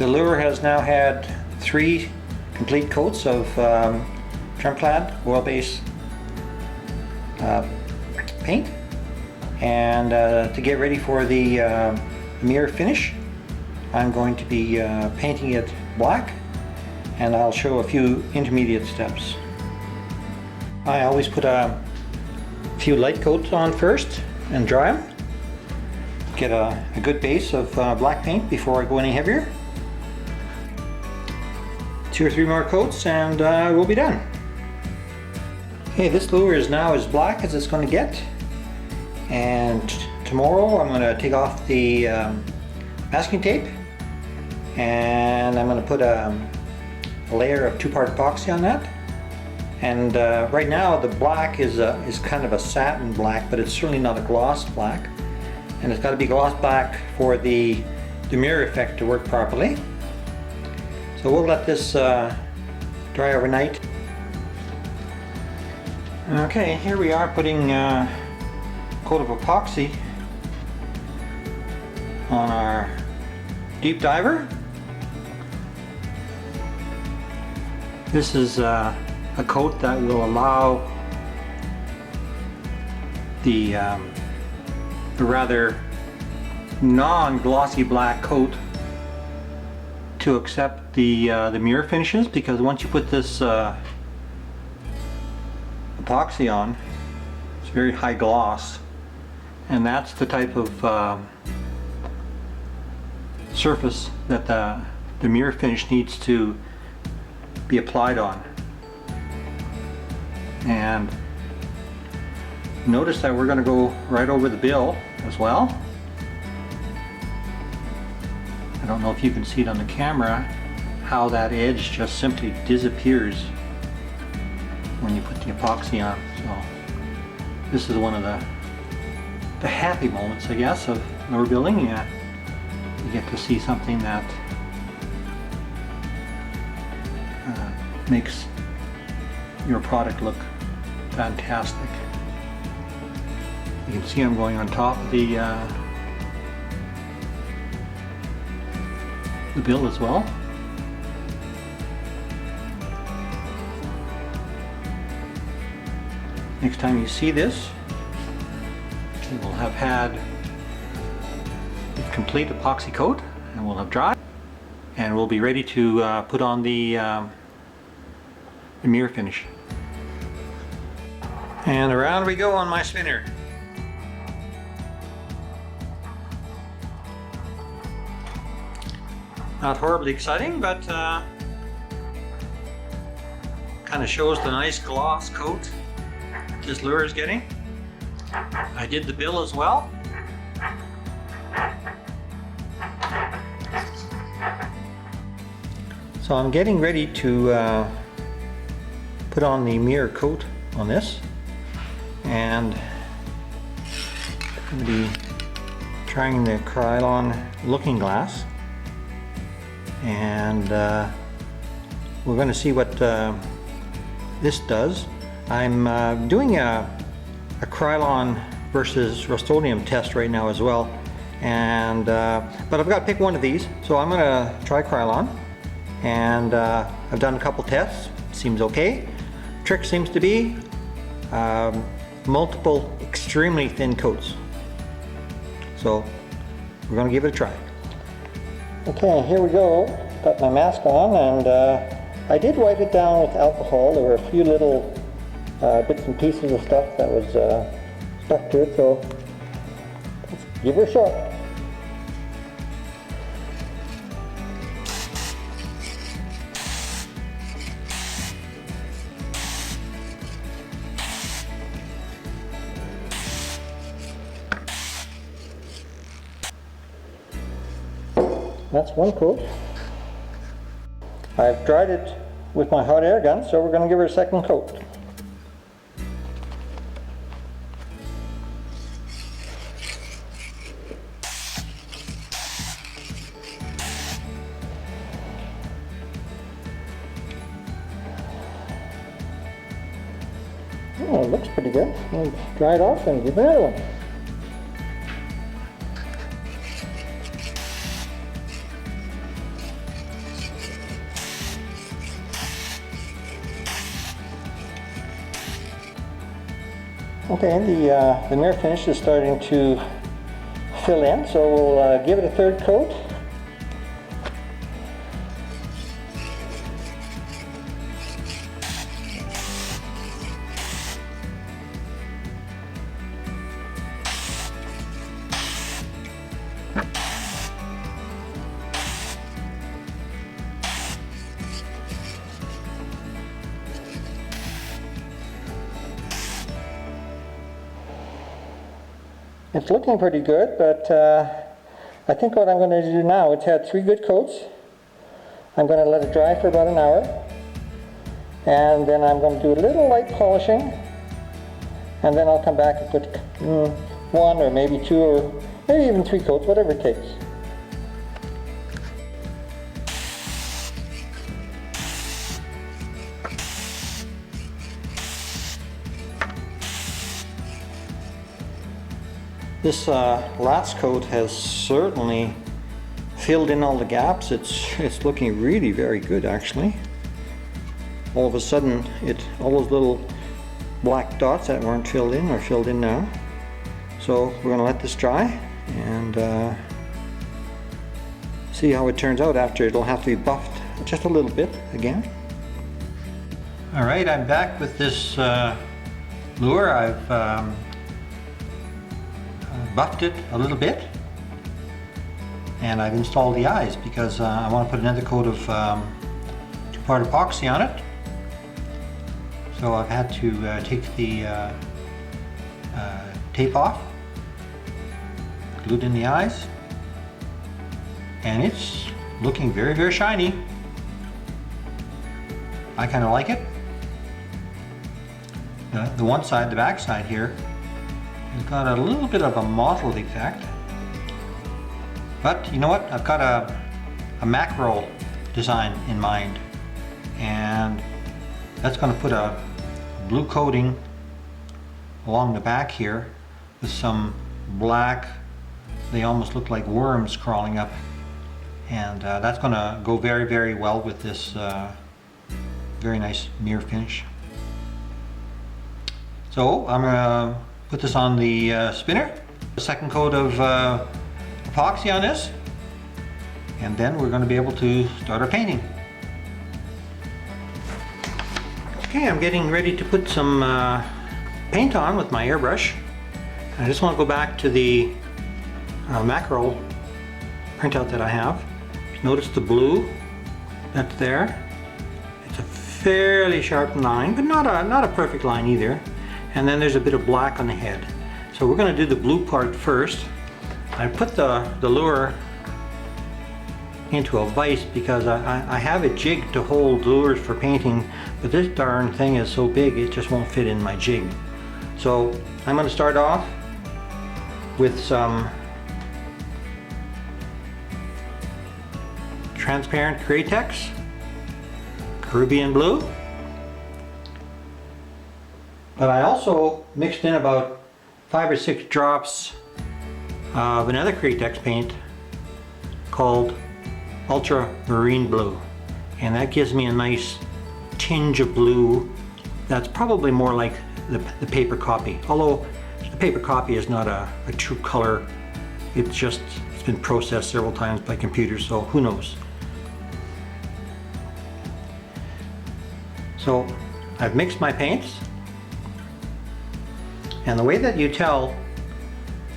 The lure has now had 3 complete coats of Tremclad oil-based paint, and to get ready for the mirror finish, I'm going to be painting it black, and I'll show a few intermediate steps. I always put a few light coats on first and dry them. Get a good base of black paint before I go any heavier. 2 or 3 more coats and we'll be done. Okay, this lure is now as black as it's going to get, and tomorrow I'm going to take off the masking tape, and I'm going to put a layer of 2-part epoxy on that. And right now the black is kind of a satin black, but it's certainly not a gloss black, and it's got to be gloss black for the mirror effect to work properly. So we'll let this dry overnight. Okay, here we are putting a coat of epoxy on our deep diver. This is a coat that will allow the rather non-glossy black coat to accept the mirror finishes, because once you put this epoxy on, it's very high gloss, and that's the type of surface that the mirror finish needs to be applied on. And notice that we're going to go right over the bill as well. I don't know if you can see it on the camera how that edge just simply disappears when you put the epoxy on. So this is one of the happy moments, I guess, of lure building. You get to see something that makes your product look fantastic. You can see I'm going on top of the bill as well. Next time you see this, we will have had the complete epoxy coat, and we'll have dried, and we'll be ready to put on the mirror finish. And around we go on my spinner. Not horribly exciting, but kind of shows the nice gloss coat this lure is getting. I did the bill as well. So I'm getting ready to put on the mirror coat on this, and I'm going to be trying the Krylon Looking Glass, and we're going to see what this does. I'm doing a Krylon versus Rust-Oleum test right now as well, and but I've got to pick one of these, so I'm going to try Krylon, and I've done a couple tests. Seems okay. Trick seems to be multiple extremely thin coats, so we're going to give it a try. Okay, here we go. Got my mask on, and I did wipe it down with alcohol. There were a few little bits and pieces of stuff that was stuck to it, so let's give it a shot. That's one coat. I've dried it with my hot air gun, so we're going to give her a second coat. Oh, it looks pretty good. I'll dry it off and give it another one. Okay, the mirror finish is starting to fill in, so we'll give it a third coat. It's looking pretty good, but I think what I'm going to do now, it's had 3 good coats. I'm going to let it dry for about an hour, and then I'm going to do a little light polishing, and then I'll come back and put 1 or maybe 2 or maybe even 3 coats, whatever it takes. This last coat has certainly filled in all the gaps. It's looking really very good, actually. All of a sudden, all those little black dots that weren't filled in are filled in now. So we're going to let this dry and see how it turns out after. It'll have to be buffed just a little bit again. All right, I'm back with this lure. I've buffed it a little bit, and I've installed the eyes because I want to put another coat of 2-part epoxy on it. So I've had to take the tape off, glued in the eyes, and it's looking very, very shiny. I kind of like it. The one side, the back side here, it's got a little bit of a mottled effect, but you know what? I've got a macro design in mind, and that's going to put a blue coating along the back here with some black, they almost look like worms crawling up, and that's going to go very, very well with this very nice mirror finish. So I'm going to put this on the spinner, a second coat of epoxy on this, and then we're going to be able to start our painting. Okay, I'm getting ready to put some paint on with my airbrush. I just want to go back to the macro printout that I have. Notice the blue that's there. It's a fairly sharp line, but not a perfect line either. And then there's a bit of black on the head. So we're going to do the blue part first. I put the lure into a vise because I have a jig to hold lures for painting, but this darn thing is so big it just won't fit in my jig. So I'm going to start off with some transparent Kratex, Caribbean blue. But I also mixed in about 5 or 6 drops of another Kratex paint called Ultramarine Blue, and that gives me a nice tinge of blue that's probably more like the paper copy, although the paper copy is not a true color. It's been processed several times by computers, so who knows. So I've mixed my paints. And the way that you tell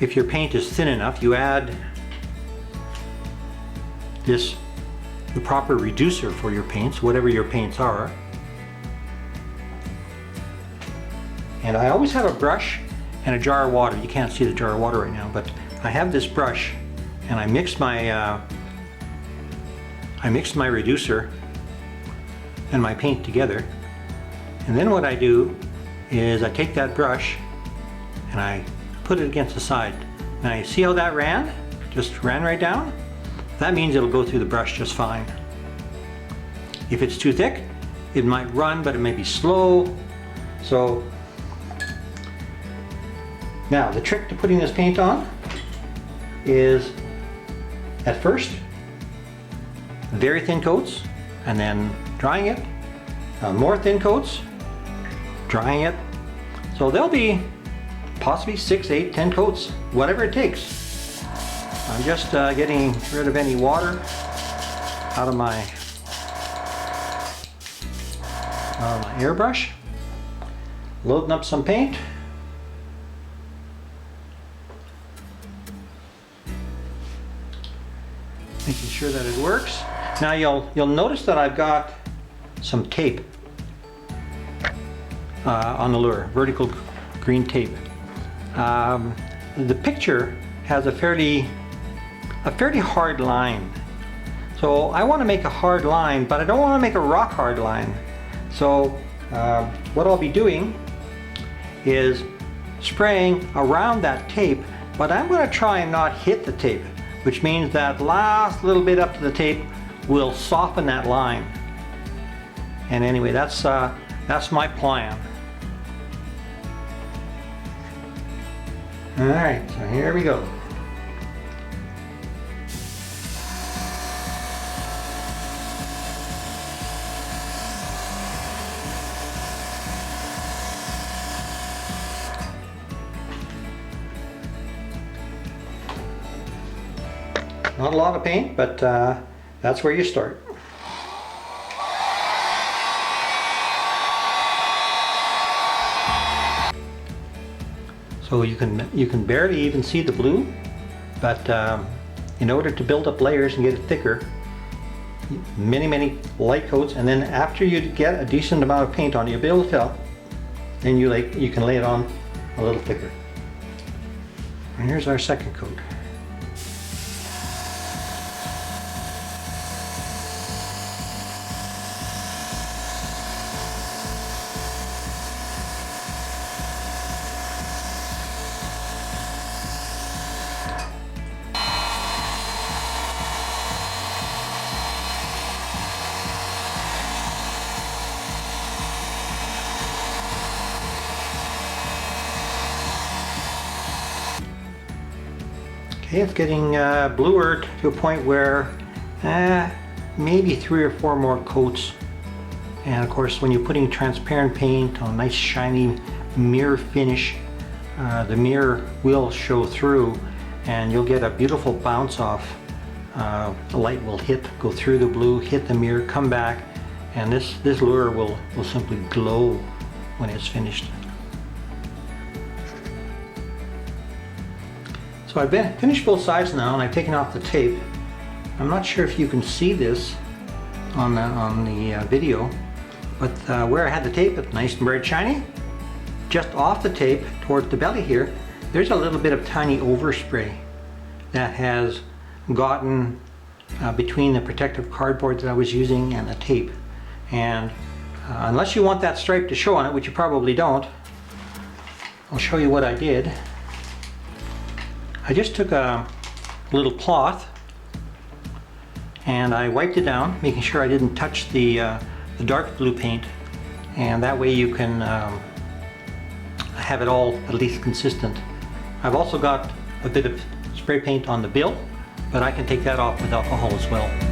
if your paint is thin enough, you add the proper reducer for your paints, whatever your paints are. And I always have a brush and a jar of water. You can't see the jar of water right now, but I have this brush, and I mix my reducer and my paint together. And then what I do is I take that brush and I put it against the side. Now you see how that ran? Just ran right down? That means it'll go through the brush just fine. If it's too thick, it might run, but it may be slow. So now the trick to putting this paint on is at first very thin coats, and then drying it, more thin coats, drying it. So there'll be possibly 6, 8, 10 coats, whatever it takes. I'm just getting rid of any water out of my airbrush, loading up some paint. Making sure that it works. Now you'll notice that I've got some tape on the lure, vertical green tape. The picture has a fairly hard line. So I want to make a hard line, but I don't want to make a rock hard line. So what I'll be doing is spraying around that tape, but I'm going to try and not hit the tape, which means that last little bit up to the tape will soften that line. And anyway, that's my plan. All right, so here we go. Not a lot of paint, but that's where you start. So you can barely even see the blue, but in order to build up layers and get it thicker, many light coats, and then after you get a decent amount of paint on, you'll be able to tell. Then you can lay it on a little thicker. And here's our second coat. Okay, it's getting bluer to a point where maybe 3 or 4 more coats. And of course, when you're putting transparent paint on nice shiny mirror finish, the mirror will show through and you'll get a beautiful bounce off. The light will go through the blue, hit the mirror, come back, and this lure will simply glow when it's finished. So I've finished both sides now, and I've taken off the tape. I'm not sure if you can see this on the video, but where I had the tape, it's nice and bright shiny. Just off the tape, towards the belly here, there's a little bit of tiny overspray that has gotten between the protective cardboard that I was using and the tape. And unless you want that stripe to show on it, which you probably don't, I'll show you what I did. I just took a little cloth and I wiped it down, making sure I didn't touch the dark blue paint, and that way you can have it all at least consistent. I've also got a bit of spray paint on the bill, but I can take that off with alcohol as well.